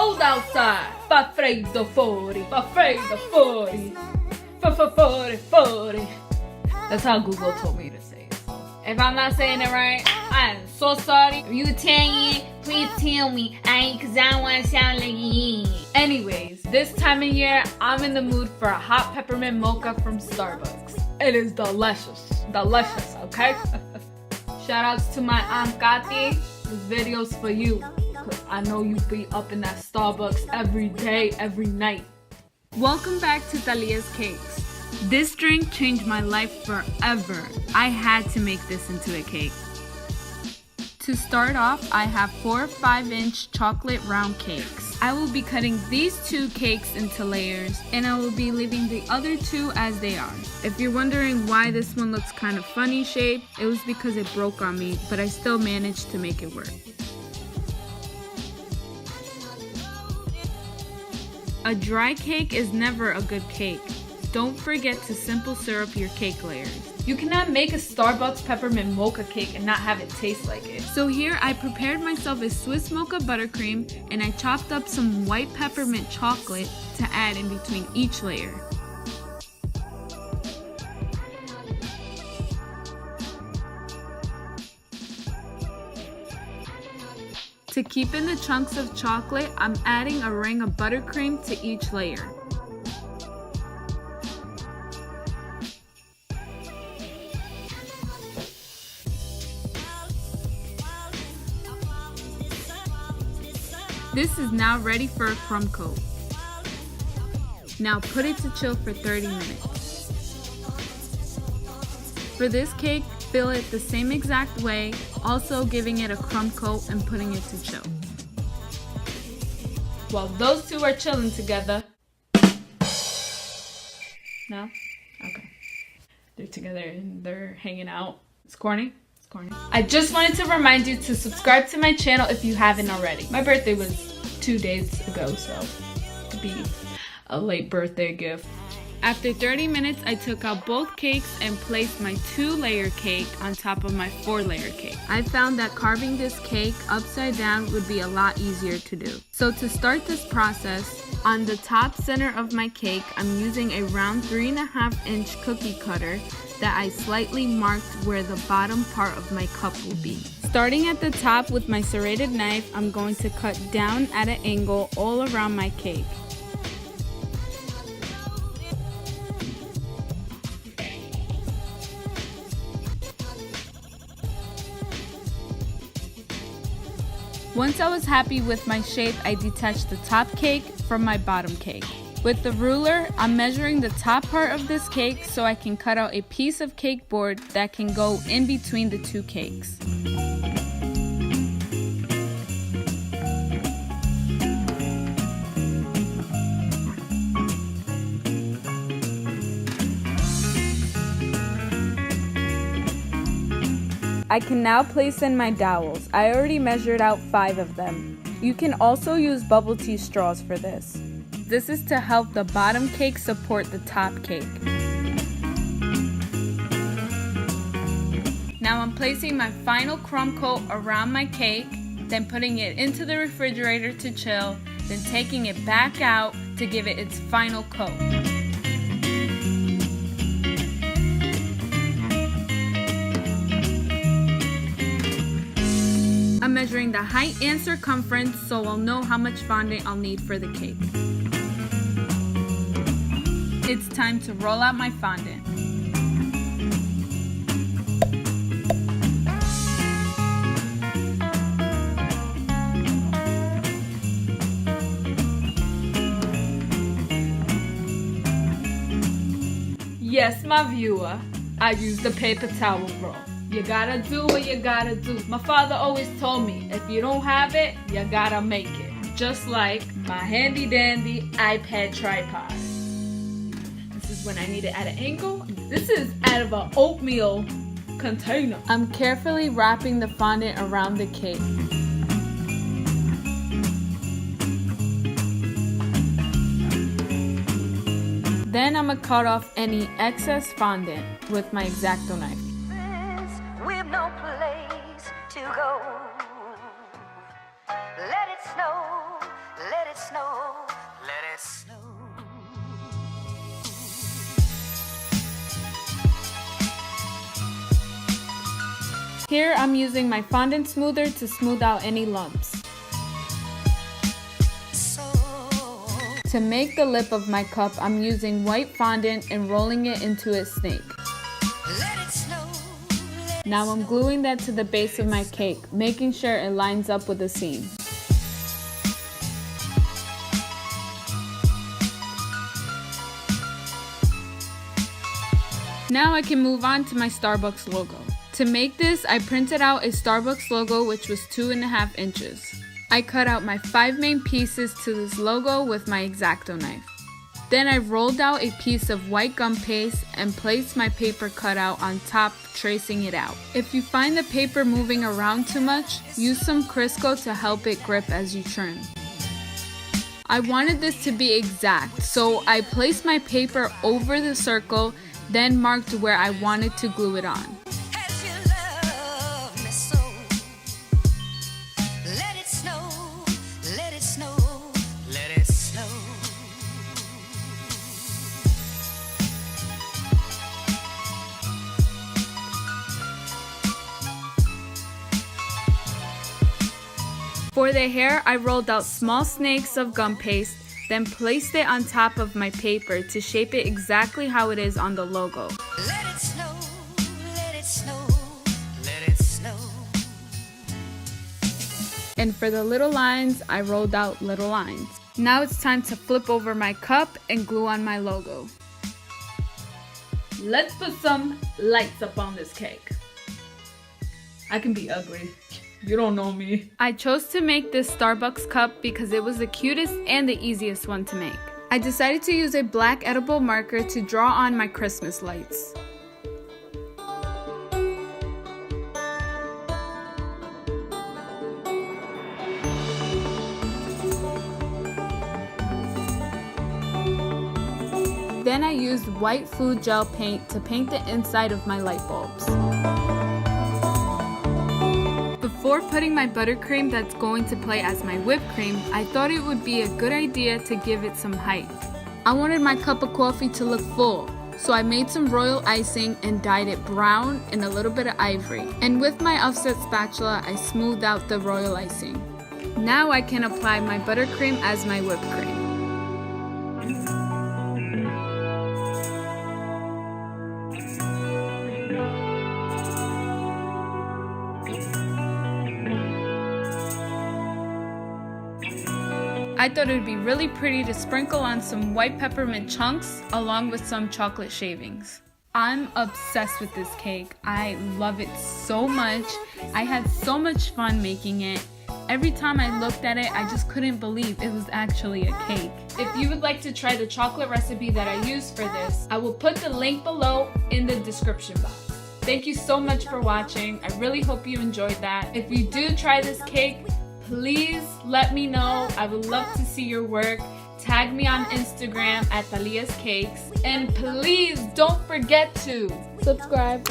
cold outside. Fa freddo fuori. Fa freddo fuori. Fa fuori fuori. That's how Google told me to say it. If I'm not saying it right, I am so sorry. If you Italian, please tell me. Cause I don't want to sound like you. Anyways, this time of year, I'm in the mood for a hot peppermint mocha from Starbucks. It is delicious. Delicious, okay? Shout outs to my Aunt Kati. This video's for you. Cause I know you be up in that Starbucks every day, every night. Welcome back to Thalias Cakes. This drink changed my life forever. I had to make this into a cake. To start off, I have 4 5-inch chocolate round cakes. I will be cutting these 2 cakes into layers, and I will be leaving the other 2 as they are. If you're wondering why this one looks kind of funny shaped, it was because it broke on me, but I still managed to make it work. A dry cake is never a good cake. Don't forget to simple syrup your cake layers. You cannot make a Starbucks peppermint mocha cake and not have it taste like it. So here I prepared myself a Swiss mocha buttercream, and I chopped up some white peppermint chocolate to add in between each layer. To keep in the chunks of chocolate, I'm adding a ring of buttercream to each layer. This is now ready for a crumb coat. Now put it to chill for 30 minutes. For this cake, fill it the same exact way, also giving it a crumb coat and putting it to chill. While those two are chilling together. No? Okay. They're together and they're hanging out. It's corny. I just wanted to remind you to subscribe to my channel if you haven't already. My birthday was 2 days ago, so it could be a late birthday gift. After 30 minutes, I took out both cakes and placed my 2-layer cake on top of my 4-layer cake. I found that carving this cake upside down would be a lot easier to do. So to start this process, on the top center of my cake, I'm using a round 3.5-inch cookie cutter that I slightly marked where the bottom part of my cup will be. Starting at the top with my serrated knife, I'm going to cut down at an angle all around my cake. Once I was happy with my shape, I detached the top cake from my bottom cake. With the ruler, I'm measuring the top part of this cake so I can cut out a piece of cake board that can go in between the 2 cakes. I can now place in my dowels. I already measured out 5 of them. You can also use bubble tea straws for this. This is to help the bottom cake support the top cake. Now I'm placing my final crumb coat around my cake, then putting it into the refrigerator to chill, then taking it back out to give it its final coat. I'm measuring the height and circumference so I'll know how much fondant I'll need for the cake. It's time to roll out my fondant. Yes, my viewer, I used a paper towel roll. You gotta do what you gotta do. My father always told me, if you don't have it, you gotta make it. Just like my handy dandy iPad tripod. This is when I need it at an angle. This is out of an oatmeal container. I'm carefully wrapping the fondant around the cake. Then I'm gonna cut off any excess fondant with my X-Acto knife. We've no place to go. Let it snow, let it Here I'm using my fondant smoother to smooth out any lumps. To make the lip of my cup, I'm using white fondant and rolling it into a snake. Now I'm gluing that to the base of my cake, making sure it lines up with the seam. Now I can move on to my Starbucks logo. To make this, I printed out a Starbucks logo which was 2.5 inches. I cut out my 5 main pieces to this logo with my X-Acto knife. Then I rolled out a piece of white gum paste and placed my paper cutout on top, tracing it out. If you find the paper moving around too much, use some Crisco to help it grip as you trim. I wanted this to be exact, so I placed my paper over the circle, then marked where I wanted to glue it on. For the hair, I rolled out small snakes of gum paste, then placed it on top of my paper to shape it exactly how it is on the logo. Let it snow, let it snow, let it snow. And for the little lines, I rolled out little lines. Now it's time to flip over my cup and glue on my logo. Let's put some lights up on this cake. I can be ugly. You don't know me. I chose to make this Starbucks cup because it was the cutest and the easiest one to make. I decided to use a black edible marker to draw on my Christmas lights. Then I used white food gel paint to paint the inside of my light bulbs. Before putting my buttercream that's going to play as my whipped cream, I thought it would be a good idea to give it some height. I wanted my cup of coffee to look full, so I made some royal icing and dyed it brown and a little bit of ivory. And with my offset spatula, I smoothed out the royal icing. Now I can apply my buttercream as my whipped cream. I thought it would be really pretty to sprinkle on some white peppermint chunks along with some chocolate shavings. I'm obsessed with this cake. I love it so much. I had so much fun making it. Every time I looked at it, I just couldn't believe it was actually a cake. If you would like to try the chocolate recipe that I used for this, I will put the link below in the description box. Thank you so much for watching. I really hope you enjoyed that. If you do try this cake, please let me know. I would love to see your work. Tag me on Instagram at Thalias Cakes. And please don't forget to subscribe.